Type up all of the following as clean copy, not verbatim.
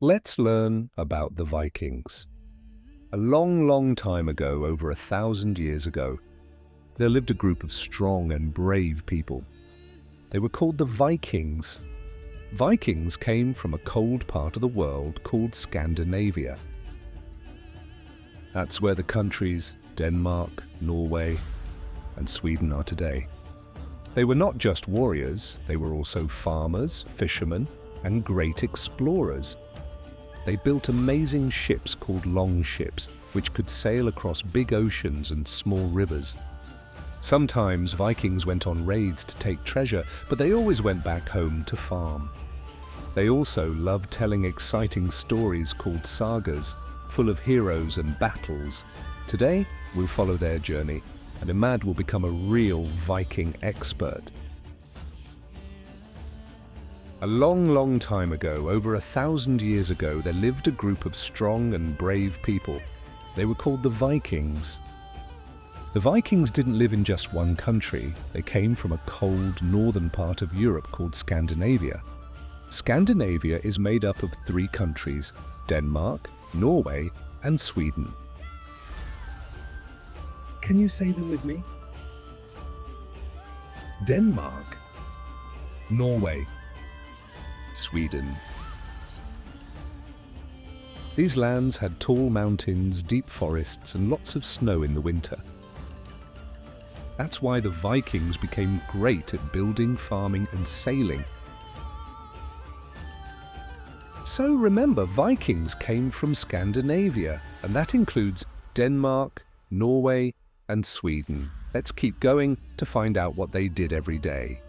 Let's learn about the Vikings. A long, long time ago, over 1,000 years ago, there lived a group of strong and brave people. They were called the Vikings. Vikings came from a cold part of the world called Scandinavia. That's where the countries Denmark, Norway, and Sweden are today. They were not just warriors, they were also farmers, fishermen, and great explorers. They built amazing ships called longships, which could sail across big oceans and small rivers. Sometimes Vikings went on raids to take treasure, but they always went back home to farm. They also loved telling exciting stories called sagas, full of heroes and battles. Today, we'll follow their journey, and Imad will become a real Viking expert. A long, long time ago, over 1,000 years ago, there lived a group of strong and brave people. They were called the Vikings. The Vikings didn't live in just one country. They came from a cold northern part of Europe called Scandinavia. Scandinavia is made up of 3 countries: Denmark, Norway, and Sweden. Can you say them with me? Denmark, Norway, Sweden. These lands had tall mountains, deep forests, and lots of snow in the winter. That's why the Vikings became great at building, farming, and sailing. So remember, Vikings came from Scandinavia, and that includes Denmark, Norway, and Sweden. Let's keep going to find out what they did every day.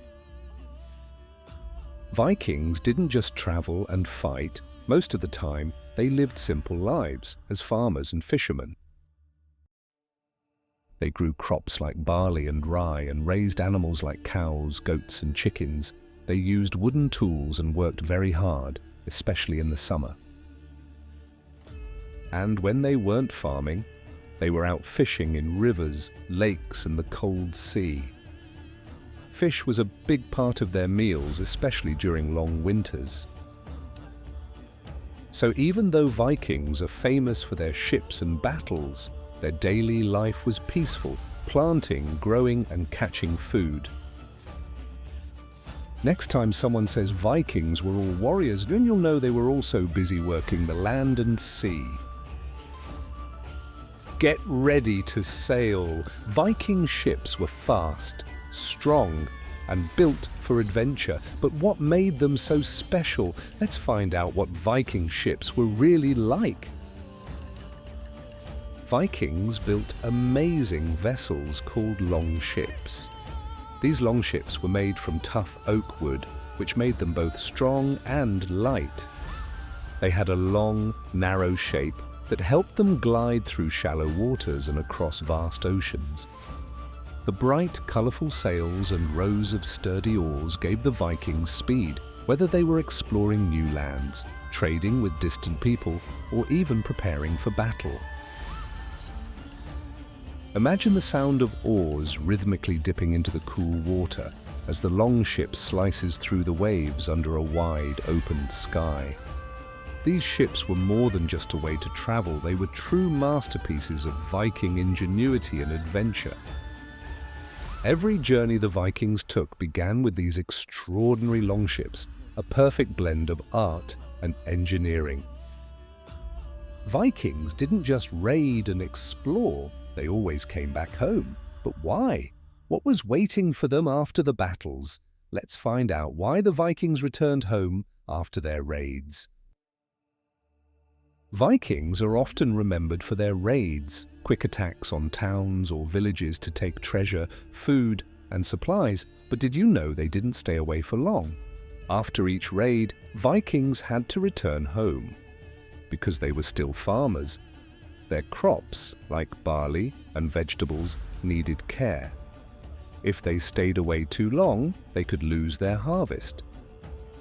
Vikings didn't just travel and fight. Most of the time, they lived simple lives as farmers and fishermen. They grew crops like barley and rye and raised animals like cows, goats, and chickens. They used wooden tools and worked very hard, especially in the summer. And when they weren't farming, they were out fishing in rivers, lakes, and the cold sea. Fish was a big part of their meals, especially during long winters. So even though Vikings are famous for their ships and battles, their daily life was peaceful, planting, growing, and catching food. Next time someone says Vikings were all warriors, then you'll know they were also busy working the land and sea. Get ready to sail. Viking ships were fast, strong, and built for adventure. But what made them so special? Let's find out what Viking ships were really like. Vikings built amazing vessels called longships. These longships were made from tough oak wood, which made them both strong and light. They had a long, narrow shape that helped them glide through shallow waters and across vast oceans. The bright, colourful sails and rows of sturdy oars gave the Vikings speed, whether they were exploring new lands, trading with distant people, or even preparing for battle. Imagine the sound of oars rhythmically dipping into the cool water as the longship slices through the waves under a wide, open sky. These ships were more than just a way to travel. They were true masterpieces of Viking ingenuity and adventure. Every journey the Vikings took began with these extraordinary longships, a perfect blend of art and engineering. Vikings didn't just raid and explore, they always came back home. But why? What was waiting for them after the battles? Let's find out why the Vikings returned home after their raids. Vikings are often remembered for their raids, quick attacks on towns or villages to take treasure, food, and supplies. But did you know they didn't stay away for long? After each raid, Vikings had to return home. Because they were still farmers, their crops, like barley and vegetables, needed care. If they stayed away too long, they could lose their harvest.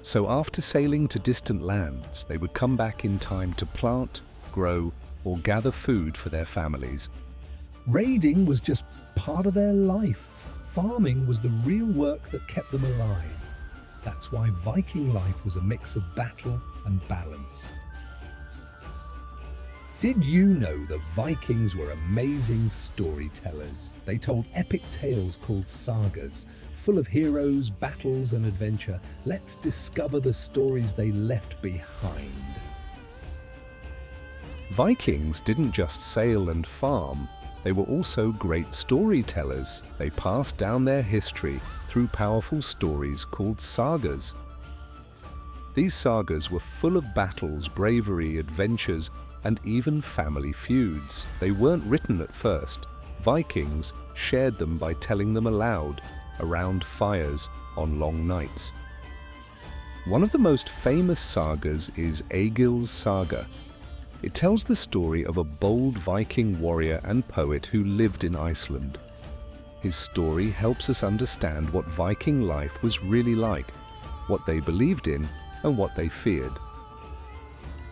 So after sailing to distant lands, they would come back in time to plant, grow, or gather food for their families. raiding was just part of their life. Farming was the real work that kept them alive. That's why Viking life was a mix of battle and balance. Did you know the Vikings were amazing storytellers? They told epic tales called sagas, full of heroes, battles, and adventure. Let's discover the stories they left behind. Vikings didn't just sail and farm, they were also great storytellers. They passed down their history through powerful stories called sagas. These sagas were full of battles, bravery, adventures, and even family feuds. They weren't written at first. Vikings shared them by telling them aloud, around fires on long nights. One of the most famous sagas is Egil's Saga. It tells the story of a bold Viking warrior and poet who lived in Iceland. His story helps us understand what Viking life was really like, what they believed in, and what they feared.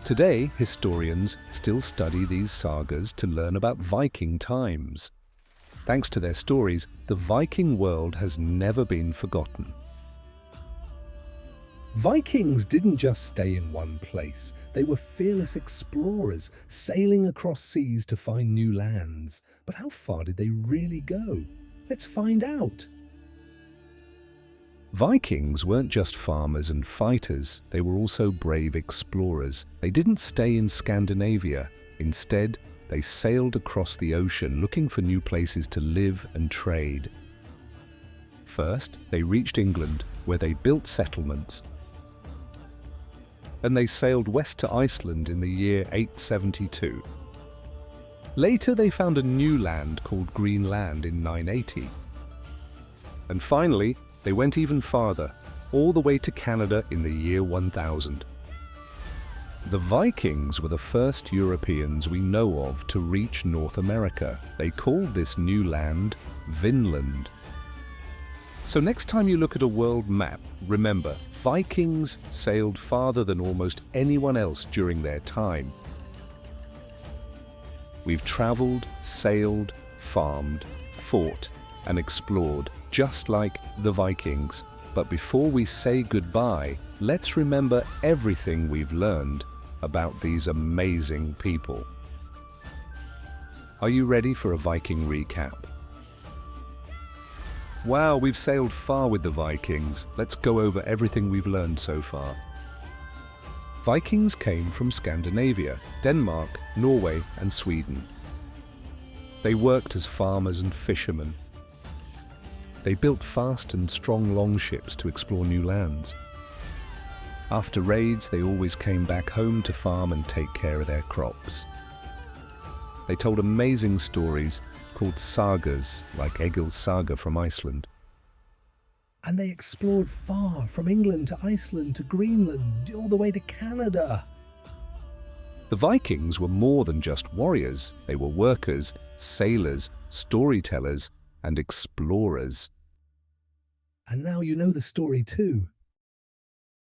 Today, historians still study these sagas to learn about Viking times. Thanks to their stories, the Viking world has never been forgotten. Vikings didn't just stay in one place. They were fearless explorers, sailing across seas to find new lands. But how far did they really go? Let's find out. Vikings weren't just farmers and fighters, they were also brave explorers. They didn't stay in Scandinavia. Instead, they sailed across the ocean looking for new places to live and trade. First, they reached England, where they built settlements. And they sailed west to Iceland in the year 872. Later, they found a new land called Greenland in 980. And finally, they went even farther, all the way to Canada in the year 1000. The Vikings were the first Europeans we know of to reach North America. They called this new land Vinland. So next time you look at a world map, remember, Vikings sailed farther than almost anyone else during their time. We've traveled, sailed, farmed, fought, and explored, just like the Vikings. But before we say goodbye, let's remember everything we've learned about these amazing people. Are you ready for a Viking recap? Wow, we've sailed far with the Vikings. Let's go over everything we've learned so far. Vikings came from Scandinavia, Denmark, Norway, and Sweden. They worked as farmers and fishermen. They built fast and strong longships to explore new lands. After raids, they always came back home to farm and take care of their crops. They told amazing stories called sagas, like Egil's Saga from Iceland. And they explored far, from England to Iceland to Greenland, all the way to Canada. The Vikings were more than just warriors. They were workers, sailors, storytellers, and explorers. And now you know the story too.